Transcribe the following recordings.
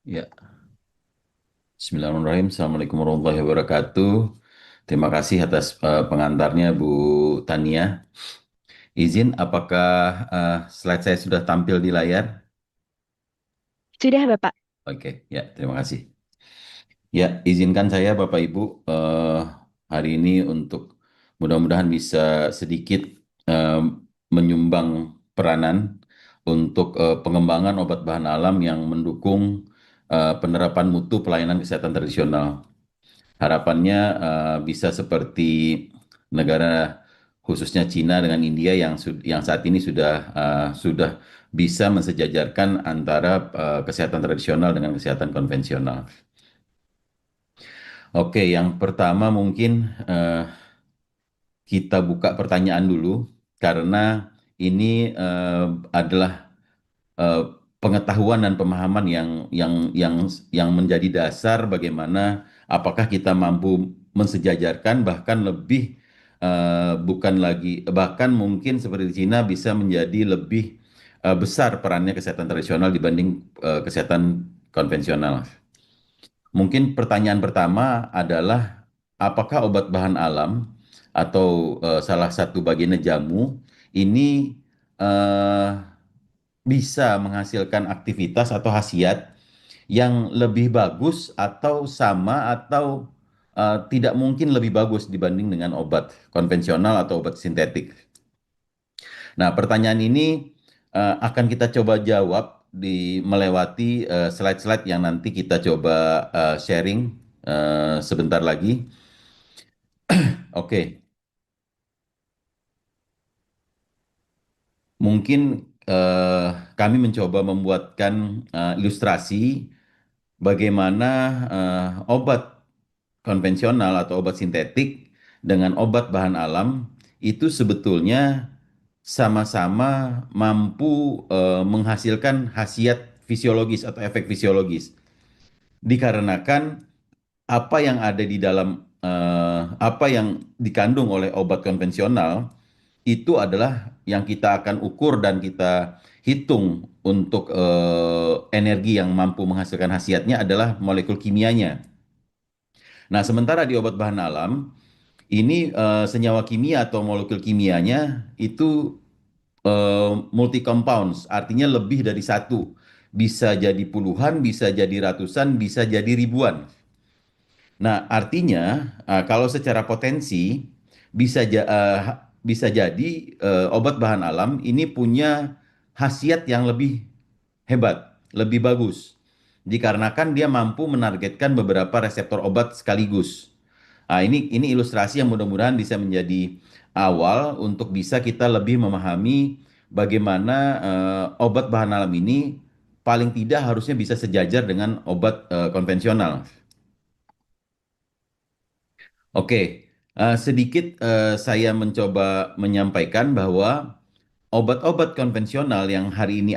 Ya, Bismillahirrahmanirrahim. Assalamualaikum warahmatullahi wabarakatuh. Terima kasih atas pengantarnya Bu Tania. Izin, apakah slide saya sudah tampil di layar? Sudah, Bapak. Oke, ya, terima kasih. Ya, izinkan saya Bapak Ibu hari ini untuk mudah-mudahan bisa sedikit eh, menyumbang peranan untuk pengembangan obat bahan alam yang mendukung penerapan mutu pelayanan kesehatan tradisional. Harapannya bisa seperti negara khususnya Cina dengan India yang saat ini sudah bisa mensejajarkan antara kesehatan tradisional dengan kesehatan konvensional. Oke, yang pertama mungkin kita buka pertanyaan dulu karena ini adalah eh, pengetahuan dan pemahaman yang menjadi dasar bagaimana apakah kita mampu mensejajarkan bahkan lebih bukan lagi bahkan mungkin seperti di Cina bisa menjadi lebih besar perannya kesehatan tradisional dibanding kesehatan konvensional. Mungkin pertanyaan pertama adalah apakah obat bahan alam atau salah satu bagiannya jamu ini eh, bisa menghasilkan aktivitas atau khasiat yang lebih bagus atau sama atau tidak mungkin lebih bagus dibanding dengan obat konvensional atau obat sintetik. Nah, pertanyaan ini akan kita coba jawab di melewati slide-slide yang nanti kita coba sharing sebentar lagi. Oke, mungkin kami mencoba membuatkan ilustrasi bagaimana obat konvensional atau obat sintetik dengan obat bahan alam itu sebetulnya sama-sama mampu menghasilkan khasiat fisiologis atau efek fisiologis. Dikarenakan apa yang ada di dalam apa yang dikandung oleh obat konvensional itu adalah yang kita akan ukur dan kita hitung untuk energi yang mampu menghasilkan khasiatnya adalah molekul kimianya. Nah, sementara di obat bahan alam, ini senyawa kimia atau molekul kimianya itu multi compounds, artinya lebih dari satu. Bisa jadi puluhan, bisa jadi ratusan, bisa jadi ribuan. Nah, artinya kalau secara potensi bisa jadi obat bahan alam ini punya khasiat yang lebih hebat, lebih bagus. Dikarenakan dia mampu menargetkan beberapa reseptor obat sekaligus. Ini ilustrasi yang mudah-mudahan bisa menjadi awal untuk bisa kita lebih memahami bagaimana obat bahan alam ini paling tidak harusnya bisa sejajar dengan obat konvensional. Oke, sedikit saya mencoba menyampaikan bahwa obat-obat konvensional yang hari ini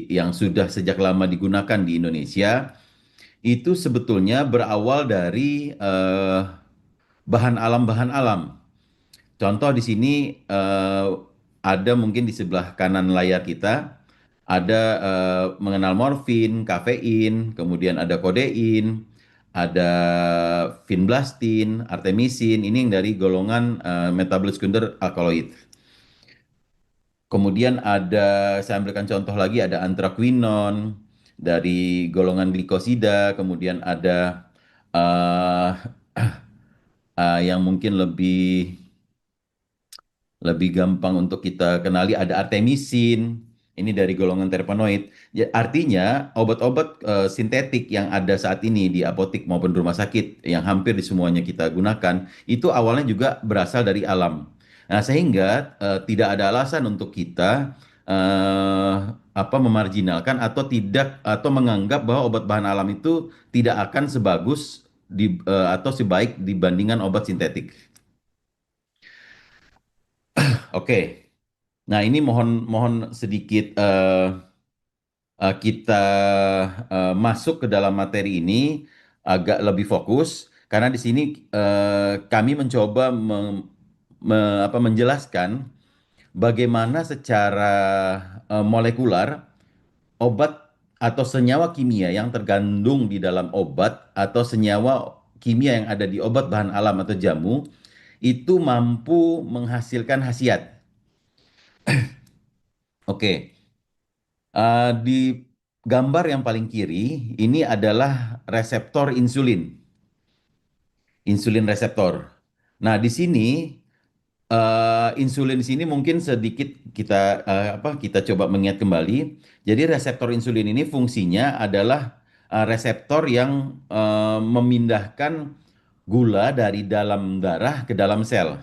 yang sudah sejak lama digunakan di Indonesia itu sebetulnya berawal dari bahan alam. Contoh di sini ada mungkin di sebelah kanan layar kita ada mengenal morfin, kafein, kemudian ada kodein, ada vinblastin, artemisin, ini yang dari golongan metabolit sekunder alkaloid. Kemudian saya ambilkan contoh lagi, ada antraquinon dari golongan glikosida, kemudian ada eh, yang mungkin lebih gampang untuk kita kenali ada artemisin, ini dari golongan terpenoid. Ya, artinya obat-obat sintetik yang ada saat ini di apotik maupun di rumah sakit yang hampir di semuanya kita gunakan itu awalnya juga berasal dari alam. Nah, sehingga tidak ada alasan untuk kita memarjinalkan atau tidak atau menganggap bahwa obat bahan alam itu tidak akan sebagus atau sebaik dibandingkan obat sintetik. Oke. Nah, ini mohon mohon sedikit kita masuk ke dalam materi ini agak lebih fokus karena di sini kami mencoba menjelaskan bagaimana secara molekular obat atau senyawa kimia yang terkandung di dalam obat atau senyawa kimia yang ada di obat bahan alam atau jamu itu mampu menghasilkan khasiat. Oke, di gambar yang paling kiri ini adalah reseptor insulin, insulin reseptor. Nah, di sini insulin di sini mungkin sedikit kita coba mengingat kembali. Jadi reseptor insulin ini fungsinya adalah reseptor yang memindahkan gula dari dalam darah ke dalam sel.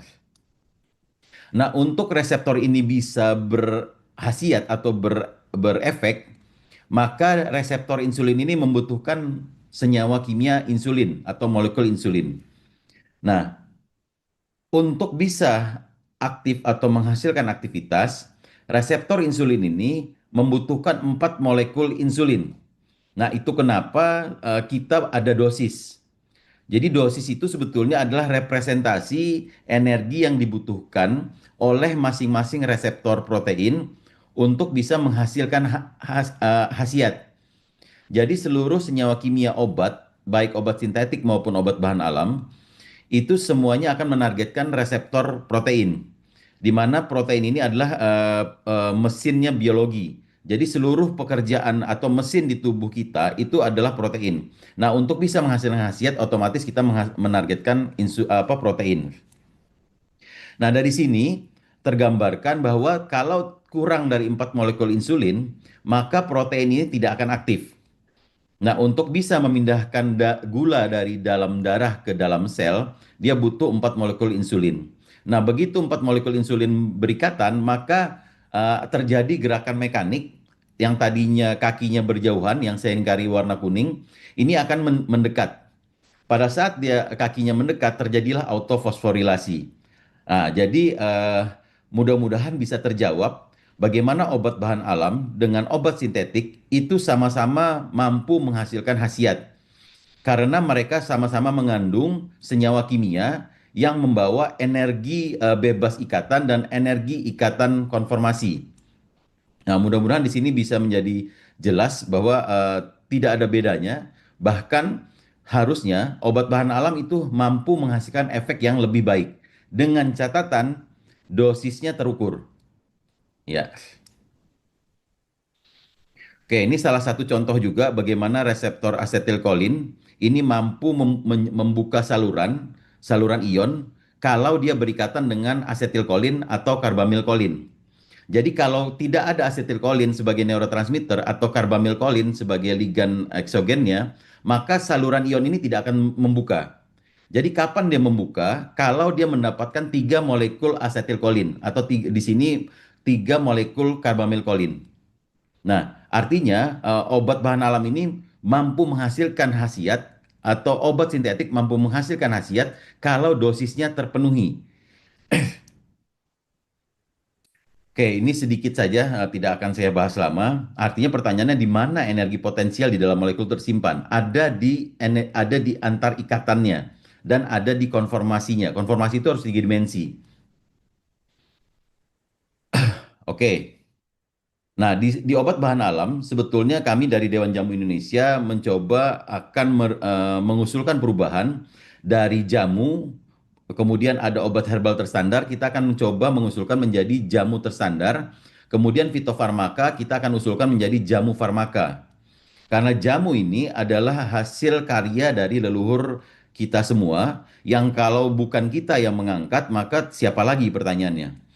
Nah, untuk reseptor ini bisa berhasiat atau berefek, maka reseptor insulin ini membutuhkan senyawa kimia insulin atau molekul insulin. Nah, untuk bisa aktif atau menghasilkan aktivitas, reseptor insulin ini membutuhkan 4 molekul insulin. Nah, itu kenapa kita ada dosis. Jadi dosis itu sebetulnya adalah representasi energi yang dibutuhkan oleh masing-masing reseptor protein untuk bisa menghasilkan khasiat. Jadi seluruh senyawa kimia obat, baik obat sintetik maupun obat bahan alam, itu semuanya akan menargetkan reseptor protein, di mana protein ini adalah mesinnya biologi. Jadi seluruh pekerjaan atau mesin di tubuh kita itu adalah protein. Nah, untuk bisa menghasilkan khasiat, otomatis kita menargetkan protein. Nah, dari sini tergambarkan bahwa kalau kurang dari 4 molekul insulin, maka protein ini tidak akan aktif. Nah, untuk bisa memindahkan gula dari dalam darah ke dalam sel, dia butuh 4 molekul insulin. Nah, begitu 4 molekul insulin berikatan, maka terjadi gerakan mekanik yang tadinya kakinya berjauhan, yang saya ingkari warna kuning, ini akan mendekat. Pada saat dia kakinya mendekat, terjadilah autofosforilasi. Nah, jadi mudah-mudahan bisa terjawab bagaimana obat bahan alam dengan obat sintetik itu sama-sama mampu menghasilkan khasiat karena mereka sama-sama mengandung senyawa kimia yang membawa energi bebas ikatan dan energi ikatan konformasi. Nah, mudah-mudahan di sini bisa menjadi jelas bahwa tidak ada bedanya, bahkan harusnya obat bahan alam itu mampu menghasilkan efek yang lebih baik dengan catatan dosisnya terukur. Ya. Oke, ini salah satu contoh juga bagaimana reseptor asetilkolin ini mampu membuka saluran ion kalau dia berikatan dengan asetilkolin atau karbamilkolin. Jadi kalau tidak ada asetilkolin sebagai neurotransmitter atau karbamilkolin sebagai ligan eksogennya, maka saluran ion ini tidak akan membuka. Jadi kapan dia membuka? Kalau dia mendapatkan 3 molekul asetilkolin atau di sini 3 molekul karbamilkolin. Nah, artinya obat bahan alam ini mampu menghasilkan khasiat atau obat sintetik mampu menghasilkan khasiat kalau dosisnya terpenuhi. Oke, ini sedikit saja, tidak akan saya bahas lama. Artinya pertanyaannya di mana energi potensial di dalam molekul tersimpan? Ada di antar ikatannya dan ada di konformasinya. Konformasi itu harus 3 dimensi. Oke. Nah, di obat bahan alam, sebetulnya kami dari Dewan Jamu Indonesia mencoba akan mengusulkan perubahan dari jamu, kemudian ada obat herbal terstandar, kita akan mencoba mengusulkan menjadi jamu terstandar, kemudian fitofarmaka, kita akan usulkan menjadi jamu farmaka. Karena jamu ini adalah hasil karya dari leluhur kita semua, yang kalau bukan kita yang mengangkat, maka siapa lagi pertanyaannya?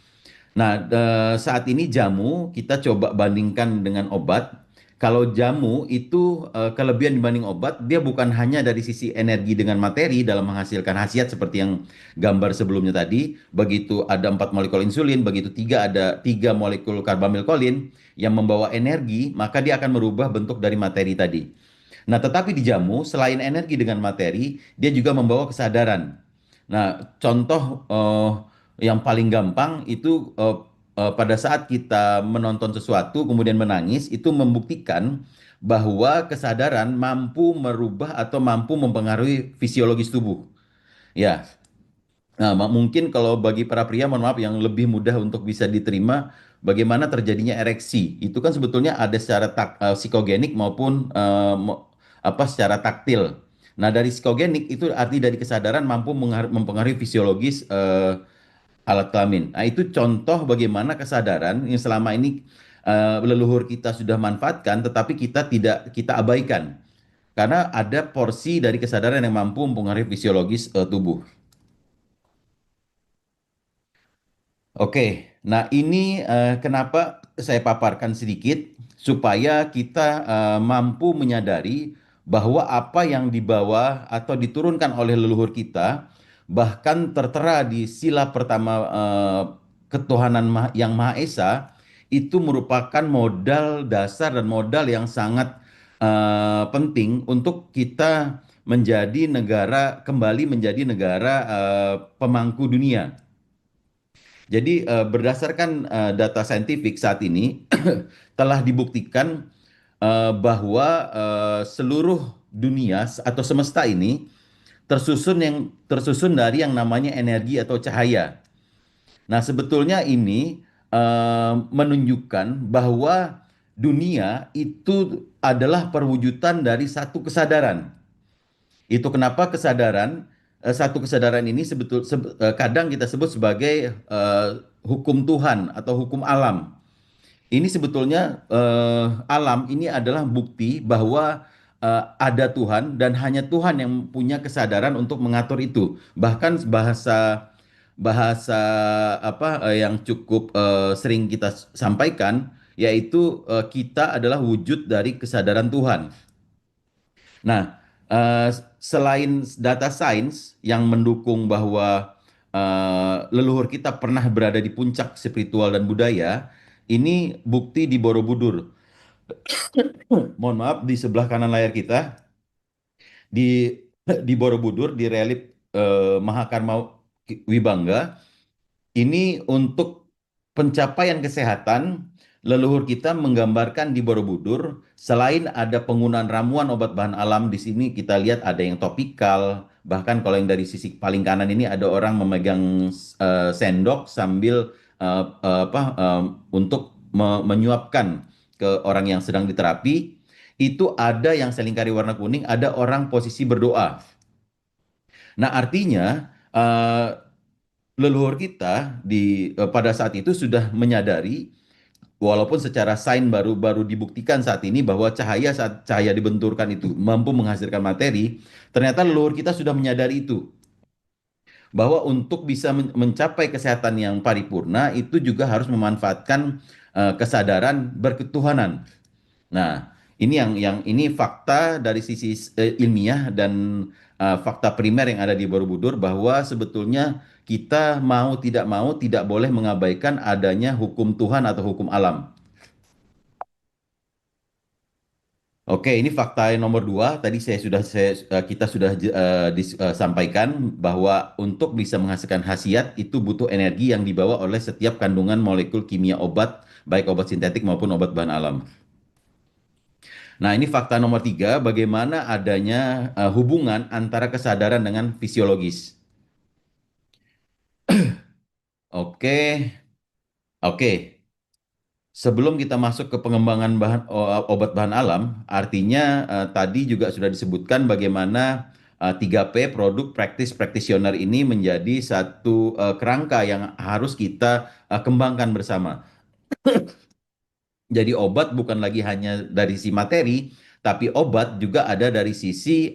Nah, saat ini jamu kita coba bandingkan dengan obat. Kalau jamu itu kelebihan dibanding obat, dia bukan hanya dari sisi energi dengan materi dalam menghasilkan khasiat seperti yang gambar sebelumnya tadi. Begitu ada 4 molekul insulin, begitu ada 3 molekul karbamilkolin yang membawa energi, maka dia akan merubah bentuk dari materi tadi. Nah, tetapi di jamu selain energi dengan materi, dia juga membawa kesadaran. Nah, contoh yang paling gampang itu pada saat kita menonton sesuatu kemudian menangis itu membuktikan bahwa kesadaran mampu merubah atau mampu mempengaruhi fisiologis tubuh. Ya, nah mungkin kalau bagi para pria, mohon maaf yang lebih mudah untuk bisa diterima, bagaimana terjadinya ereksi. Itu kan sebetulnya ada secara psikogenik maupun secara taktil. Nah, dari psikogenik itu arti dari kesadaran mampu mempengaruhi fisiologis alat kelamin. Nah, itu contoh bagaimana kesadaran yang selama ini leluhur kita sudah manfaatkan, tetapi kita abaikan. Karena ada porsi dari kesadaran yang mampu mempengaruhi fisiologis tubuh. Oke, nah ini kenapa saya paparkan sedikit supaya kita mampu menyadari bahwa apa yang dibawa atau diturunkan oleh leluhur kita bahkan tertera di sila pertama ketuhanan yang Maha Esa itu merupakan modal dasar dan modal yang sangat penting untuk kita menjadi negara kembali menjadi negara pemangku dunia. Jadi berdasarkan data saintifik saat ini telah dibuktikan bahwa seluruh dunia atau semesta ini tersusun dari yang namanya energi atau cahaya. Nah, sebetulnya ini menunjukkan bahwa dunia itu adalah perwujudan dari satu kesadaran. Itu kenapa satu kesadaran ini kadang kita sebut sebagai hukum Tuhan atau hukum alam. Ini sebetulnya alam ini adalah bukti bahwa ada Tuhan dan hanya Tuhan yang punya kesadaran untuk mengatur itu. Bahkan bahasa bahasa yang cukup sering kita sampaikan yaitu kita adalah wujud dari kesadaran Tuhan. Nah, selain data sains yang mendukung bahwa leluhur kita pernah berada di puncak spiritual dan budaya, ini bukti di Borobudur. Mohon maaf, di sebelah kanan layar kita, di di Borobudur, di relief Mahakarma Wibangga, ini untuk pencapaian kesehatan, leluhur kita menggambarkan di Borobudur, selain ada penggunaan ramuan obat bahan alam di sini kita lihat ada yang topikal, bahkan kalau yang dari sisi paling kanan ini ada orang memegang sendok sambil untuk menyuapkan ke orang yang sedang diterapi. Itu ada yang selingkari warna kuning, ada orang posisi berdoa. Nah, artinya leluhur kita pada saat itu sudah menyadari walaupun secara sains baru dibuktikan saat ini bahwa saat cahaya dibenturkan itu mampu menghasilkan materi, ternyata leluhur kita sudah menyadari itu bahwa untuk bisa mencapai kesehatan yang paripurna itu juga harus memanfaatkan kesadaran berketuhanan. Nah, ini fakta dari sisi ilmiah dan fakta primer yang ada di Borobudur bahwa sebetulnya kita mau tidak boleh mengabaikan adanya hukum Tuhan atau hukum alam. Oke, ini fakta yang nomor dua. Tadi kita sudah sampaikan bahwa untuk bisa menghasilkan khasiat itu butuh energi yang dibawa oleh setiap kandungan molekul kimia obat, baik obat sintetik maupun obat bahan alam. Nah, ini fakta nomor tiga, bagaimana adanya hubungan antara kesadaran dengan fisiologis. Oke, oke. Sebelum kita masuk ke pengembangan obat bahan alam, artinya tadi juga sudah disebutkan bagaimana 3P, produk, practice, practitioner ini menjadi satu kerangka yang harus kita kembangkan bersama. Jadi obat bukan lagi hanya dari sisi materi, tapi obat juga ada dari sisi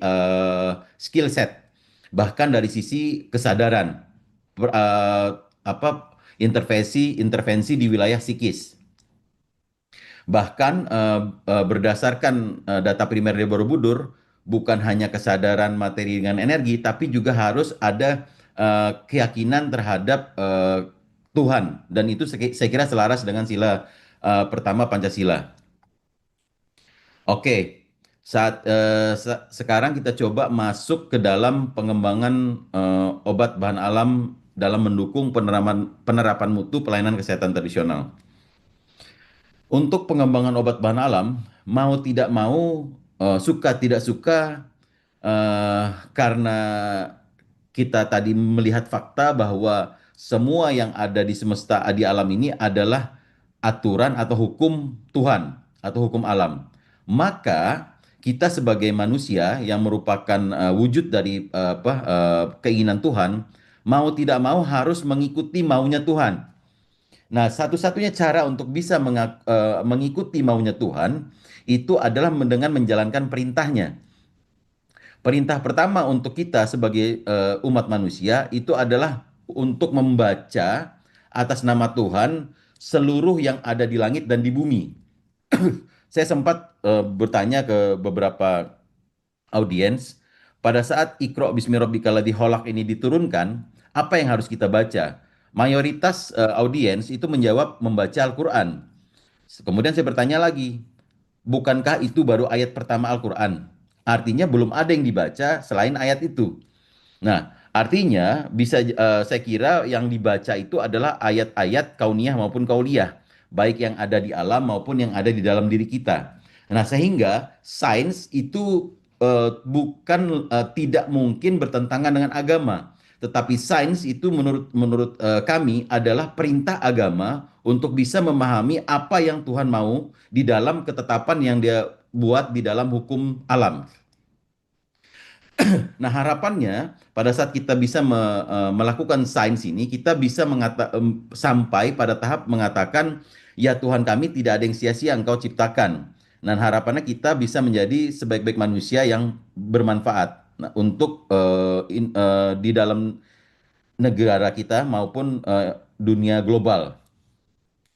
skill set, bahkan dari sisi kesadaran, Per- eh, intervensi intervensi di wilayah psikis. Bahkan berdasarkan data primer dari Borobudur, bukan hanya kesadaran materi dengan energi, tapi juga harus ada keyakinan terhadap Tuhan, dan itu saya kira selaras dengan sila pertama Pancasila. Oke, sekarang kita coba masuk ke dalam pengembangan obat bahan alam dalam mendukung penerapan mutu pelayanan kesehatan tradisional. Untuk pengembangan obat bahan alam, mau tidak mau, suka tidak suka, karena kita tadi melihat fakta bahwa semua yang ada di semesta di alam ini adalah aturan atau hukum Tuhan atau hukum alam. Maka kita sebagai manusia yang merupakan wujud dari keinginan Tuhan, mau tidak mau harus mengikuti maunya Tuhan. Nah, satu-satunya cara untuk bisa mengikuti maunya Tuhan itu adalah dengan menjalankan perintahnya. Perintah pertama untuk kita sebagai umat manusia itu adalah untuk membaca atas nama Tuhan seluruh yang ada di langit dan di bumi. Saya sempat bertanya ke beberapa audiens, pada saat Iqra Bismi Rabbikal Ladzi Khalaq ini diturunkan, apa yang harus kita baca? Mayoritas audiens itu menjawab membaca Al-Quran. Kemudian saya bertanya lagi, bukankah itu baru ayat pertama Al-Quran? Artinya belum ada yang dibaca selain ayat itu. Nah, artinya bisa saya kira yang dibaca itu adalah ayat-ayat kauniyah maupun kauliyah, baik yang ada di alam maupun yang ada di dalam diri kita. Nah, sehingga sains itu bukan tidak mungkin bertentangan dengan agama, tetapi sains itu menurut menurut kami adalah perintah agama untuk bisa memahami apa yang Tuhan mau di dalam ketetapan yang Dia buat di dalam hukum alam. Nah, harapannya pada saat kita bisa melakukan sains ini, kita bisa sampai pada tahap mengatakan, ya Tuhan kami tidak ada yang sia-sia Engkau ciptakan. Dan harapannya kita bisa menjadi sebaik-baik manusia yang bermanfaat. Nah, untuk di dalam negara kita maupun dunia global.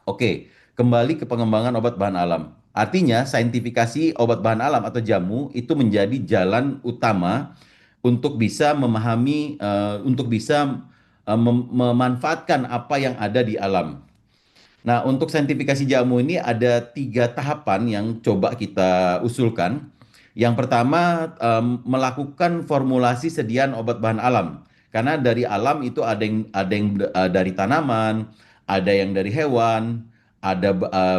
Oke, kembali ke pengembangan obat bahan alam. Artinya, saintifikasi obat bahan alam atau jamu itu menjadi jalan utama untuk bisa memahami, untuk bisa memanfaatkan apa yang ada di alam. Nah, untuk saintifikasi jamu ini ada 3 tahapan yang coba kita usulkan. Yang pertama, melakukan formulasi sediaan obat bahan alam. Karena dari alam itu ada yang dari tanaman, ada yang dari hewan, ada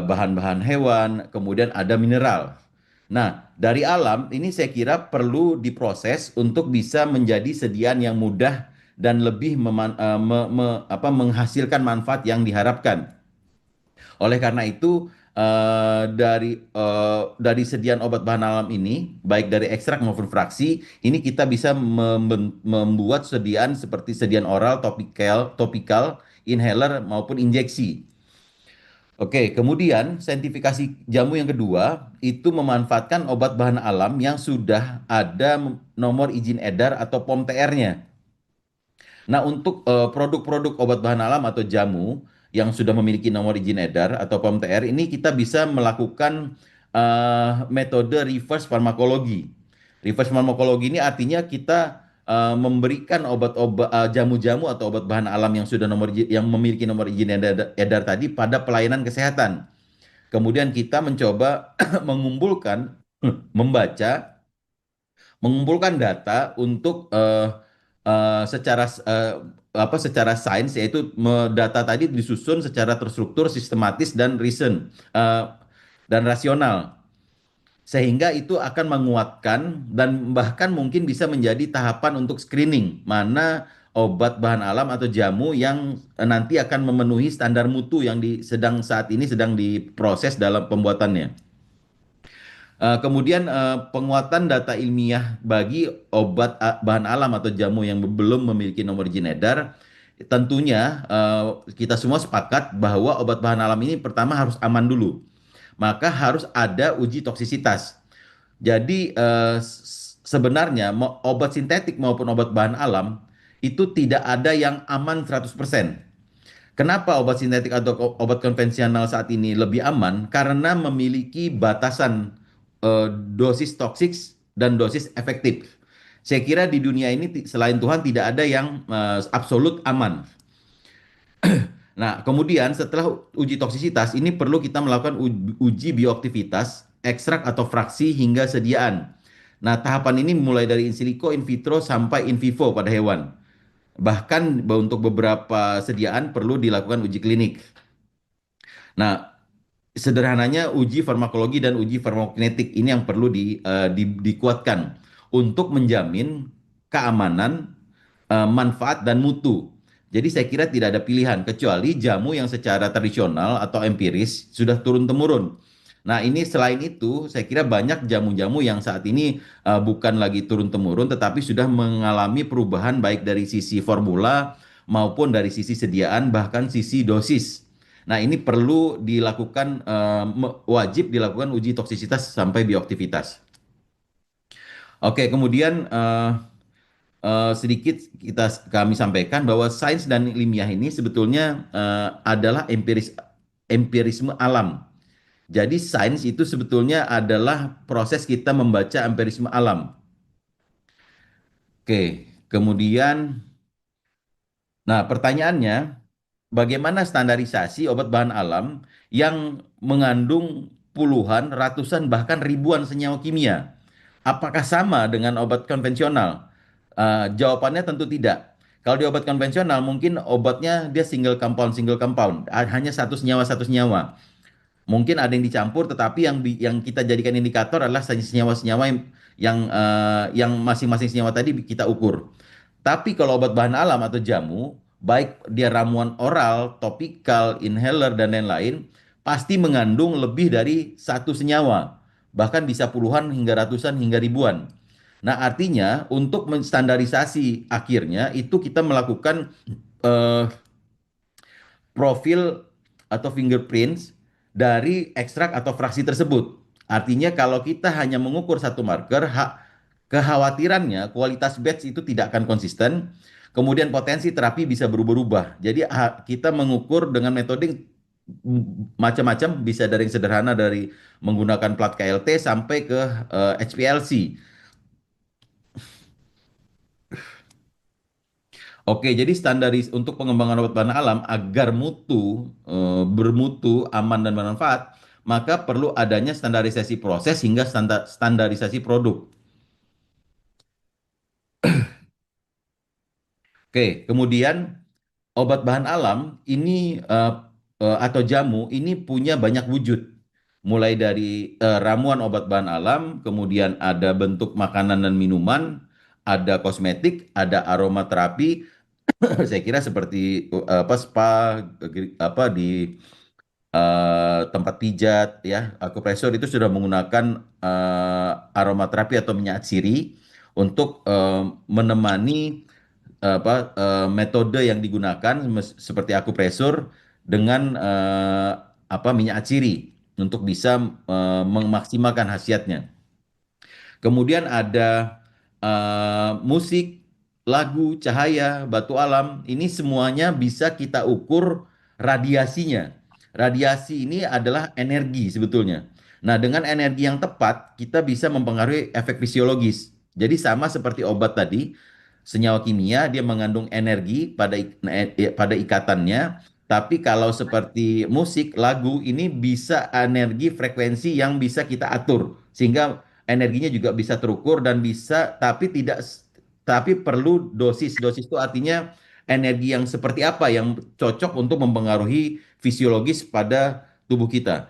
bahan-bahan hewan, kemudian ada mineral. Nah, dari alam ini saya kira perlu diproses untuk bisa menjadi sediaan yang mudah dan lebih menghasilkan manfaat yang diharapkan. Oleh karena itu, dari sediaan obat bahan alam ini, baik dari ekstrak maupun fraksi, ini kita bisa membuat sediaan seperti sediaan oral, topikal, inhaler maupun injeksi. Oke, kemudian saintifikasi jamu yang kedua itu memanfaatkan obat bahan alam yang sudah ada nomor izin edar atau POM TR-nya. Nah, untuk produk-produk obat bahan alam atau jamu yang sudah memiliki nomor izin edar atau POM TR ini kita bisa melakukan metode reverse farmakologi. Reverse farmakologi ini artinya kita memberikan jamu-jamu atau obat bahan alam yang yang memiliki nomor izin edar tadi pada pelayanan kesehatan. Kemudian kita mencoba mengumpulkan, membaca, mengumpulkan data untuk secara sains, yaitu data tadi disusun secara terstruktur, sistematis dan reason dan rasional, sehingga itu akan menguatkan dan bahkan mungkin bisa menjadi tahapan untuk screening mana obat bahan alam atau jamu yang nanti akan memenuhi standar mutu yang saat ini sedang diproses dalam pembuatannya. Kemudian penguatan data ilmiah bagi obat bahan alam atau jamu yang belum memiliki nomor izin edar, tentunya kita semua sepakat bahwa obat bahan alam ini pertama harus aman dulu, maka harus ada uji toksisitas. Jadi sebenarnya obat sintetik maupun obat bahan alam itu tidak ada yang aman 100%. Kenapa obat sintetik atau obat konvensional saat ini lebih aman? Karena memiliki batasan dosis toksik dan dosis efektif. Saya kira di dunia ini selain Tuhan tidak ada yang absolut aman. Nah, kemudian setelah uji toksisitas ini perlu kita melakukan uji bioaktivitas, ekstrak atau fraksi hingga sediaan. Nah, tahapan ini mulai dari in silico, in vitro sampai in vivo pada hewan. Bahkan untuk beberapa sediaan perlu dilakukan uji klinik. Nah, sederhananya uji farmakologi dan uji farmakokinetik ini yang perlu dikuatkan untuk menjamin keamanan, manfaat dan mutu. Jadi saya kira tidak ada pilihan kecuali jamu yang secara tradisional atau empiris sudah turun-temurun. Nah, ini selain itu, saya kira banyak jamu-jamu yang saat ini bukan lagi turun-temurun, tetapi sudah mengalami perubahan baik dari sisi formula maupun dari sisi sediaan, bahkan sisi dosis. Nah, ini perlu dilakukan, wajib dilakukan uji toksisitas sampai bioaktivitas. Oke, kemudian sedikit kami sampaikan bahwa sains dan ilmiah ini sebetulnya adalah empirisme alam. Jadi sains itu sebetulnya adalah proses kita membaca empirisme alam. Oke, kemudian, nah pertanyaannya, bagaimana standarisasi obat bahan alam yang mengandung puluhan, ratusan, bahkan ribuan senyawa kimia? Apakah sama dengan obat konvensional? Jawabannya tentu tidak. Kalau di obat konvensional mungkin obatnya dia single compound, hanya satu senyawa. Mungkin ada yang dicampur, tetapi yang kita jadikan indikator adalah senyawa-senyawa yang masing-masing senyawa tadi kita ukur. Tapi kalau obat bahan alam atau jamu, baik dia ramuan oral, topikal, inhaler, dan lain-lain, pasti mengandung lebih dari satu senyawa. Bahkan bisa puluhan hingga ratusan hingga ribuan. Nah, artinya untuk menstandarisasi akhirnya itu kita melakukan eh, profil atau fingerprints dari ekstrak atau fraksi tersebut. Artinya kalau kita hanya mengukur satu marker, kekhawatirannya kualitas batch itu tidak akan konsisten, kemudian potensi terapi bisa berubah-ubah. Jadi kita mengukur dengan metode macam-macam, bisa dari yang sederhana dari menggunakan plat KLT sampai ke HPLC. Oke, jadi standaris untuk pengembangan obat bahan alam agar bermutu, aman dan bermanfaat, maka perlu adanya standarisasi proses hingga standarisasi produk. Oke, kemudian obat bahan alam ini atau jamu ini punya banyak wujud. Mulai dari ramuan obat bahan alam, kemudian ada bentuk makanan dan minuman, ada kosmetik, ada aromaterapi. Saya kira seperti apa spa, apa di tempat pijat ya, akupresur itu sudah menggunakan aromaterapi atau minyak sirih untuk menemani metode yang digunakan seperti akupresur dengan apa minyak atsiri untuk bisa memaksimalkan khasiatnya. Kemudian ada musik, lagu, cahaya, batu alam. Ini semuanya bisa kita ukur radiasinya. Radiasi ini adalah energi sebetulnya. Nah, dengan energi yang tepat, kita bisa mempengaruhi efek fisiologis. Jadi sama seperti obat tadi, senyawa kimia dia mengandung energi pada ikatannya. Tapi kalau seperti musik, lagu ini bisa energi frekuensi yang bisa kita atur sehingga energinya juga bisa terukur dan bisa tapi perlu dosis. Dosis itu artinya energi yang seperti apa yang cocok untuk mempengaruhi fisiologis pada tubuh kita.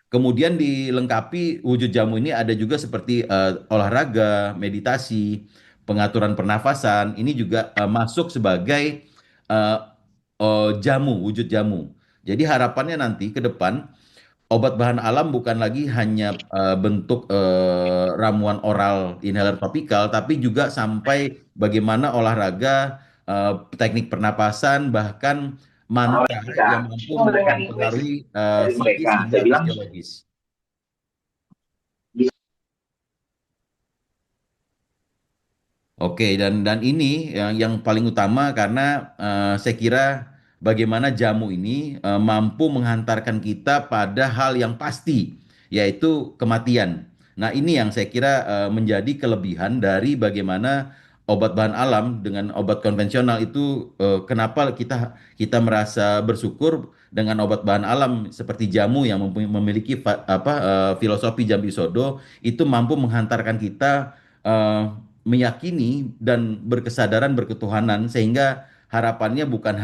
Kemudian dilengkapi wujud jamu ini ada juga seperti olahraga, meditasi, pengaturan pernafasan. Ini juga masuk sebagai eh, jamu, wujud jamu. Jadi harapannya nanti ke depan obat bahan alam bukan lagi hanya bentuk ramuan oral inhaler topikal, tapi juga sampai bagaimana olahraga, teknik pernapasan, bahkan mantra yang mampu mempengaruhi psikis hingga fisiologis. Oke, dan ini yang paling utama karena saya kira bagaimana jamu ini mampu menghantarkan kita pada hal yang pasti, yaitu kematian. Nah, ini yang saya kira menjadi kelebihan dari bagaimana obat bahan alam dengan obat konvensional itu kenapa kita merasa bersyukur dengan obat bahan alam seperti jamu yang memiliki filosofi Jambi Sodo itu mampu menghantarkan kita eh, meyakini dan berkesadaran berketuhanan sehingga harapannya bukan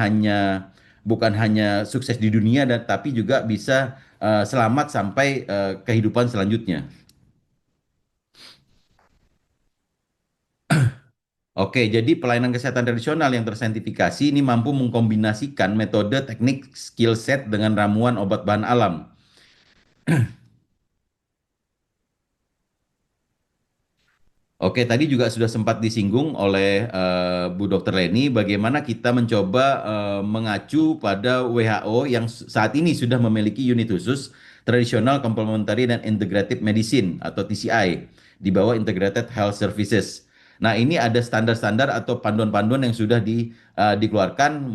hanya sukses di dunia dan tapi juga bisa selamat sampai kehidupan selanjutnya. Oke, jadi pelayanan kesehatan tradisional yang tersertifikasi ini mampu mengkombinasikan metode, teknik, skill set dengan ramuan obat bahan alam. Oke, tadi juga sudah sempat disinggung oleh Bu Dr. Leni bagaimana kita mencoba mengacu pada WHO yang saat ini sudah memiliki unit khusus Traditional Complementary dan Integrative Medicine atau TCI di bawah Integrated Health Services. Nah, ini ada standar-standar atau panduan-panduan yang sudah dikeluarkan.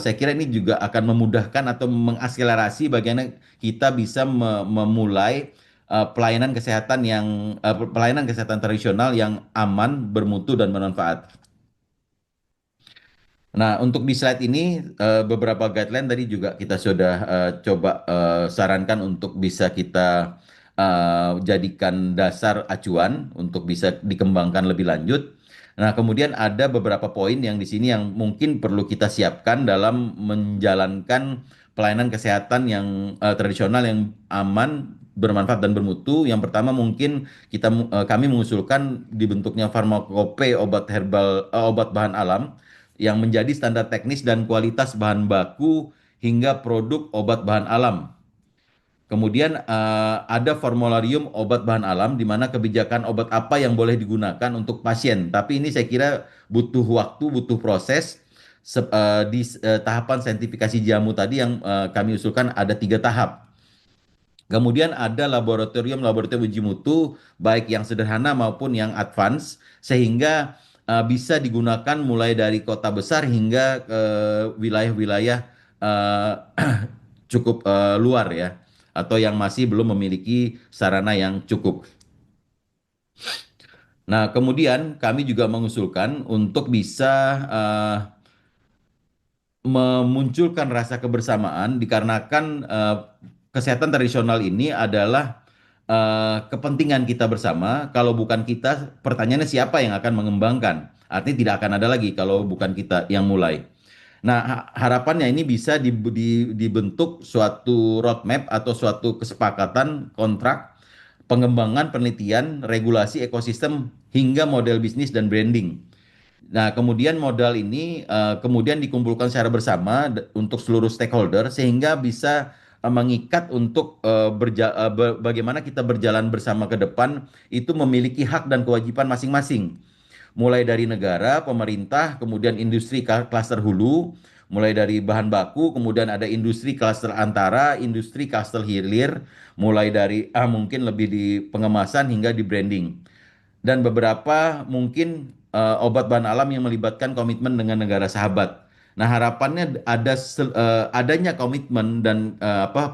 Saya kira ini juga akan memudahkan atau mengakselerasi bagaimana kita bisa memulai pelayanan kesehatan pelayanan kesehatan tradisional yang aman, bermutu dan bermanfaat. Nah, untuk di slide ini beberapa guideline tadi juga kita sudah coba sarankan untuk bisa kita jadikan dasar acuan untuk bisa dikembangkan lebih lanjut. Nah, kemudian ada beberapa poin yang di sini yang mungkin perlu kita siapkan dalam menjalankan pelayanan kesehatan yang tradisional yang aman, bermanfaat dan bermutu. Yang pertama mungkin kami mengusulkan dibentuknya farmakope obat herbal, obat bahan alam yang menjadi standar teknis dan kualitas bahan baku hingga produk obat bahan alam. Kemudian ada formularium obat bahan alam di mana kebijakan obat apa yang boleh digunakan untuk pasien. Tapi ini saya kira butuh waktu, butuh proses. Di tahapan sertifikasi jamu tadi yang kami usulkan ada 3 tahap. Kemudian ada laboratorium uji mutu, baik yang sederhana maupun yang advance, sehingga bisa digunakan mulai dari kota besar hingga ke wilayah-wilayah eh, cukup luar ya, atau yang masih belum memiliki sarana yang cukup. Nah, kemudian kami juga mengusulkan untuk bisa memunculkan rasa kebersamaan dikarenakan kesehatan tradisional ini adalah kepentingan kita bersama. Kalau bukan kita, pertanyaannya siapa yang akan mengembangkan? Artinya tidak akan ada lagi kalau bukan kita yang mulai. Nah, harapannya ini bisa dibentuk suatu roadmap atau suatu kesepakatan kontrak pengembangan penelitian, regulasi ekosistem hingga model bisnis dan branding. Nah, kemudian modal ini kemudian dikumpulkan secara bersama untuk seluruh stakeholder sehingga bisa mengikat untuk bagaimana kita berjalan bersama ke depan itu memiliki hak dan kewajiban masing-masing. Mulai dari negara, pemerintah, kemudian industri klaster hulu, mulai dari bahan baku, kemudian ada industri klaster antara, industri klaster hilir, mulai dari mungkin lebih di pengemasan hingga di branding dan beberapa mungkin obat bahan alam yang melibatkan komitmen dengan negara sahabat. Nah, harapannya adanya komitmen dan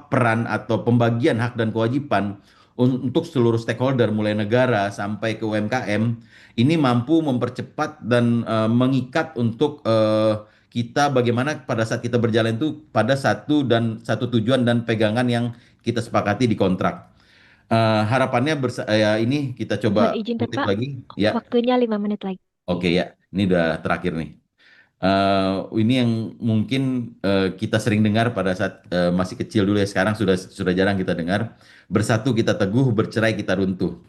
peran atau pembagian hak dan kewajiban untuk seluruh stakeholder mulai negara sampai ke UMKM ini mampu mempercepat dan mengikat untuk kita bagaimana pada saat kita berjalan itu pada satu tujuan dan pegangan yang kita sepakati di kontrak. Harapannya ya ini kita Mohon coba izin, kutip Pak. lagi. Ya, Waktunya 5 menit lagi. oke ya. Ini udah terakhir nih. Ini yang mungkin kita sering dengar pada saat masih kecil dulu ya. Sekarang sudah jarang kita dengar. Bersatu kita teguh, bercerai kita runtuh.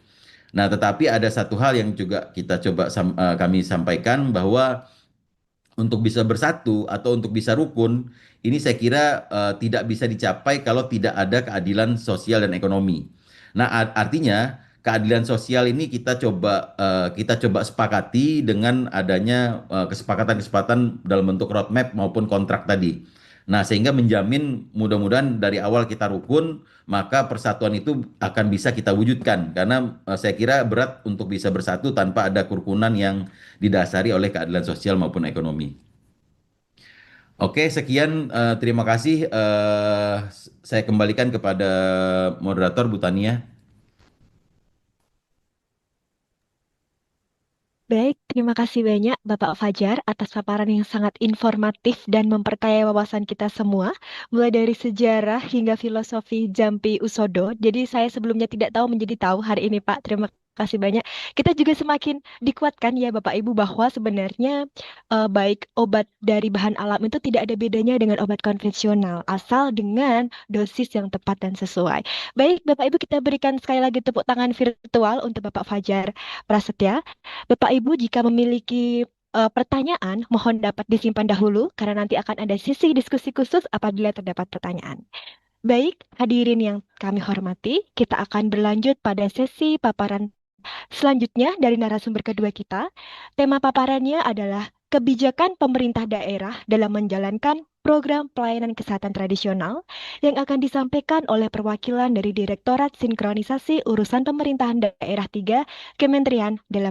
Nah, tetapi ada satu hal yang juga kita coba kami sampaikan bahwa untuk bisa bersatu atau untuk bisa rukun, ini saya kira tidak bisa dicapai kalau tidak ada keadilan sosial dan ekonomi. Nah, artinya keadilan sosial ini kita coba sepakati dengan adanya kesepakatan-kesepakatan dalam bentuk roadmap maupun kontrak tadi. Nah, sehingga menjamin mudah-mudahan dari awal kita rukun, maka persatuan itu akan bisa kita wujudkan. Karena saya kira berat untuk bisa bersatu tanpa ada kerukunan yang didasari oleh keadilan sosial maupun ekonomi. Oke, sekian. Terima kasih. Saya kembalikan kepada moderator Bu Tania. Baik, terima kasih banyak Bapak Fajar atas paparan yang sangat informatif dan memperkaya wawasan kita semua, mulai dari sejarah hingga filosofi Jampi Usodo. Jadi saya sebelumnya tidak tahu menjadi tahu hari ini, Pak. Terima Kasih banyak. Kita juga semakin dikuatkan ya Bapak Ibu bahwa sebenarnya baik obat dari bahan alam itu tidak ada bedanya dengan obat konvensional asal dengan dosis yang tepat dan sesuai. Baik Bapak Ibu, kita berikan sekali lagi tepuk tangan virtual untuk Bapak Fajar Prasetya. Bapak Ibu jika memiliki pertanyaan mohon dapat disimpan dahulu karena nanti akan ada sesi diskusi khusus apabila terdapat pertanyaan. Baik, hadirin yang kami hormati, kita akan berlanjut pada sesi paparan selanjutnya dari narasumber kedua kita. Tema paparannya adalah kebijakan pemerintah daerah dalam menjalankan program pelayanan kesehatan tradisional yang akan disampaikan oleh perwakilan dari Direktorat Sinkronisasi Urusan Pemerintahan Daerah 3 Kementerian Dalam